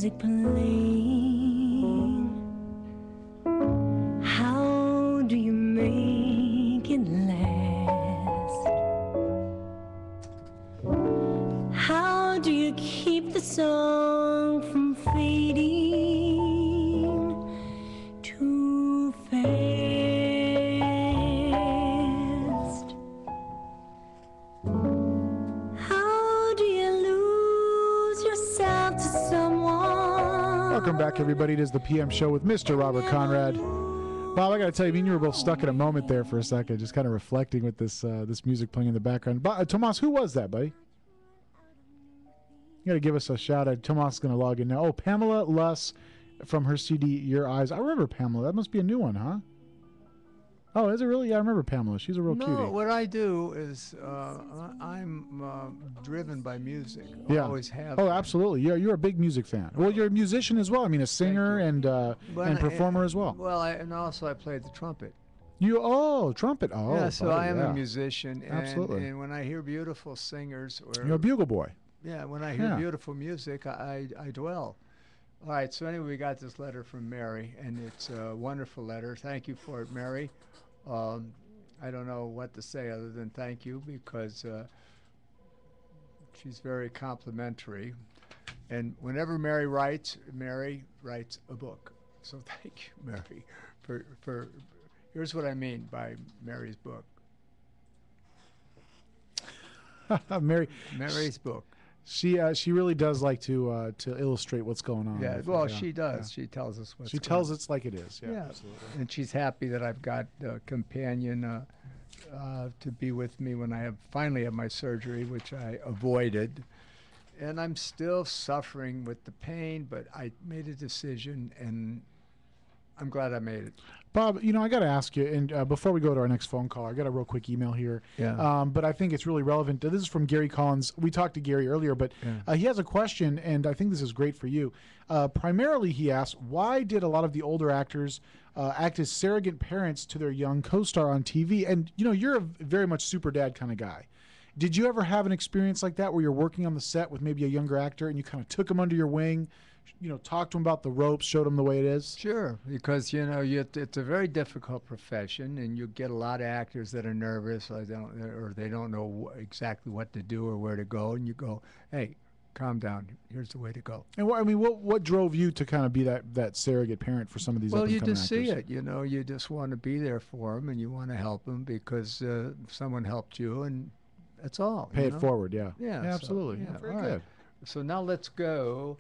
music playing, how do you make it last? How do you keep the song from fading too fast? How do you lose yourself to someone? Welcome back, everybody. It is the PM show with Mr. Robert Conrad. Bob, I got to tell you, me and you were both stuck in a moment there for a second, just kind of reflecting with this this music playing in the background. Tomas, who was that, buddy? You got to give us a shout out. Tomas is going to log in now. Oh, Pamela Luss from her CD, Your Eyes. I remember Pamela. That must be a new one, huh? Oh, is it really? Yeah, I remember Pamela. She's a real cutie. No, what I do is I'm driven by music. I always have. Oh, absolutely. You're a big music fan. Well, you're a musician as well. I mean, a singer and performer as well. Well, and also I played the trumpet. Trumpet. Oh, yeah. So I am a musician. Absolutely. And when I hear beautiful singers, you're a bugle boy. Yeah. When I hear beautiful music, I dwell. All right. So anyway, we got this letter from Mary, and it's a wonderful letter. Thank you for it, Mary. I don't know what to say other than thank you, because she's very complimentary. And whenever Mary writes a book. So thank you, Mary, for here's what I mean by Mary's book. Mary's book. She really does like to illustrate what's going on. Yeah, well, she does. Yeah. She tells us what's going on. She tells it's like it is. Yeah, absolutely. And she's happy that I've got a companion to be with me when I finally have my surgery, which I avoided. And I'm still suffering with the pain, but I made a decision, and I'm glad I made it. Bob, I got to ask you, and before we go to our next phone call, I got a real quick email here. Yeah. But I think it's really relevant. This is from Gary Collins. We talked to Gary earlier, but he has a question, and I think this is great for you. Primarily, he asks, why did a lot of the older actors act as surrogate parents to their young co-star on TV? And, you're a very much super dad kind of guy. Did you ever have an experience like that where you're working on the set with maybe a younger actor and you kind of took him under your wing, talked to him about the ropes, showed him the way it is? Sure, because it's a very difficult profession, and you get a lot of actors that are nervous, or they don't know exactly what to do or where to go, and you go, "Hey, calm down. Here's the way to go." And what drove you to kind of be that surrogate parent for some of these? Well, you just see it. You just want to be there for them, and you want to help them because someone helped you, and that's all. Pay it forward, yeah. Yeah, absolutely. So, very good. So now let's go.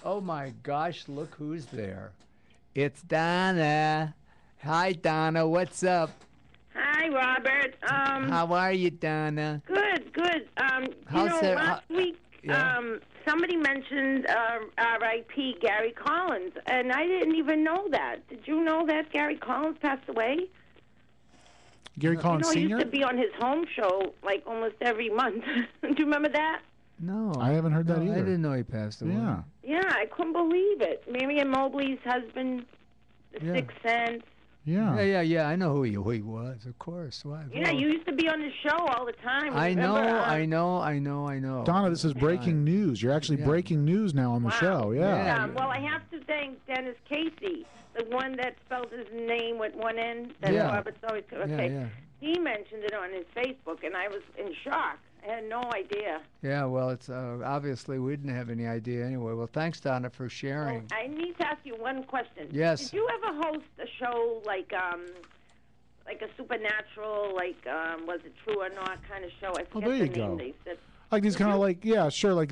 Oh my gosh, look who's there. It's Donna. Hi, Donna. What's up? Hi, Robert. How are you, Donna? Good. Last week, somebody mentioned R.I.P. Gary Collins, and I didn't even know that. Did you know that Gary Collins passed away? Gary Collins Sr.? He used to be on his home show like almost every month. Do you remember that? No. I haven't heard that either. I didn't know he passed away. Yeah, I couldn't believe it. Marion Mobley's husband, The Sixth Sense. Yeah. I know who he was, of course. Why? Yeah, you used to be on the show all the time. I know. Donna, this is breaking news. You're actually breaking news now on the show. Yeah. Well, I have to thank Dennis Casey, the one that spelled his name with one N. Robert's always okay. Yeah. He mentioned it on his Facebook, and I was in shock. I had no idea. Yeah, well, it's obviously we didn't have any idea anyway. Well, thanks, Donna, for sharing. Well, I need to ask you one question. Yes. Did you ever host a show like a supernatural, was it true or not kind of show? I forget there you the name go. they said. Like these kind of like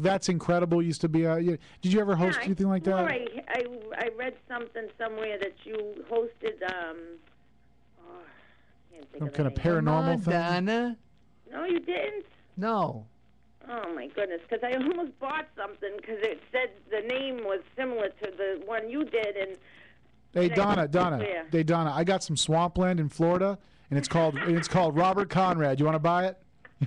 That's Incredible used to be. Did you ever host anything like that? I read something somewhere that you hosted. Some kind of paranormal thing. Donna. No, you didn't. No. Oh my goodness! Because I almost bought something because it said the name was similar to the one you did. And hey, Donna, I got some swampland in Florida, and it's called Robert Conrad. You want to buy it?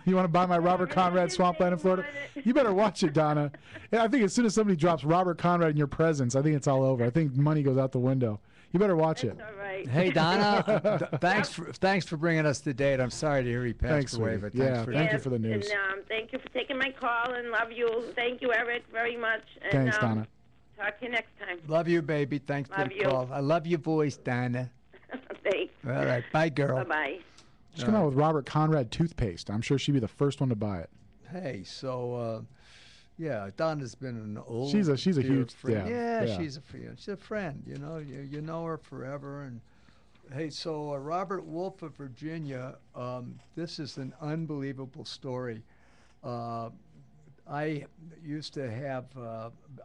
You want to buy my Robert Conrad swampland in Florida? You better watch it, Donna. Yeah, I think as soon as somebody drops Robert Conrad in your presence, I think it's all over. I think money goes out the window. You better watch it. All right. Hey, Donna, thanks for bringing us to date. I'm sorry to hear he passed away, but thank you for the news. And thank you for taking my call and love you. Thank you, Eric, very much. And, thanks, Donna. Talk to you next time. Love you, baby. Thanks for the call. I love your voice, Dinah. Thanks. All right. Bye, girl. Bye-bye. Just come out with Robert Conrad toothpaste. I'm sure she'd be the first one to buy it. Hey, so yeah, Donna's been an old. She's a huge friend. Yeah. She's a friend. You know, you know her forever. And hey, so Robert Wolf of Virginia. This is an unbelievable story. I used to have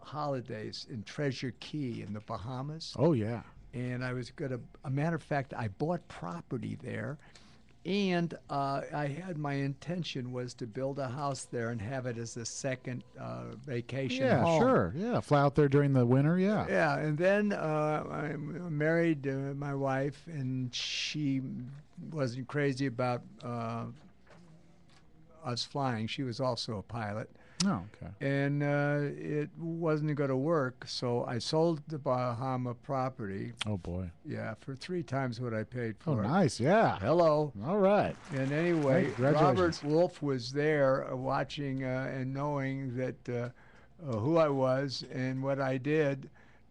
holidays in Treasure Key in the Bahamas. Oh yeah. And I was going to. A matter of fact, I bought property there. And I had my intention was to build a house there and have it as a second vacation home. Yeah, sure. Yeah, fly out there during the winter. Yeah. Yeah, and then I married my wife, and she wasn't crazy about us flying. She was also a pilot. Oh, okay. And it wasn't going to work, so I sold the Bahama property. Oh, boy. Yeah, for 3 times what I paid for Oh, it. nice. Yeah. Hello. All right. And anyway, Hey, congratulations. Robert Wolf was there watching and knowing that who I was and what I did.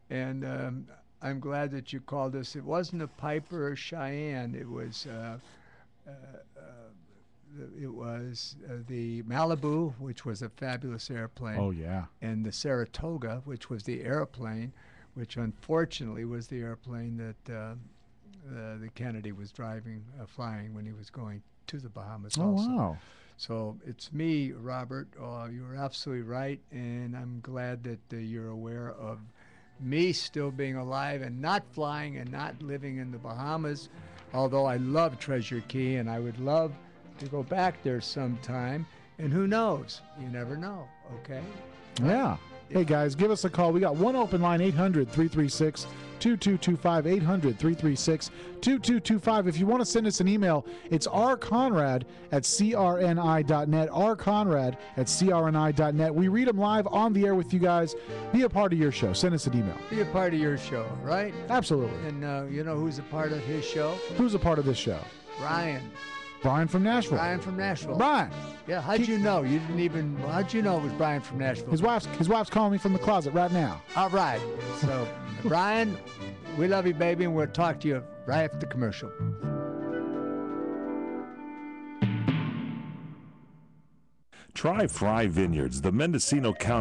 And I'm glad that you called us. It wasn't a Piper or Cheyenne. It was the Malibu, which was a fabulous airplane. Oh, yeah. And the Saratoga, which was the airplane, which unfortunately was the airplane that the Kennedy was flying when he was going to the Bahamas also. Oh, wow. So it's me, Robert. You're absolutely right, and I'm glad that you're aware of me still being alive and not flying and not living in the Bahamas, although I love Treasure Key, and I would love to go back there sometime. And who knows? You never know, okay? Yeah. Hey, guys, give us a call. We got one open line, 800-336-2225, 800-336-2225. If you want to send us an email, it's rconrad@crni.net, rconrad@crni.net. We read them live on the air with you guys. Be a part of your show. Send us an email. Be a part of your show, right? Absolutely. And you know who's a part of his show? Who's a part of this show? Brian from Nashville. Brian from Nashville. Brian. Yeah, how'd you know? You didn't even, how'd you know it was Brian from Nashville? His wife's calling me from the closet right now. All right. So, Brian, we love you, baby, and we'll talk to you right after the commercial. Try Fry Vineyards, the Mendocino County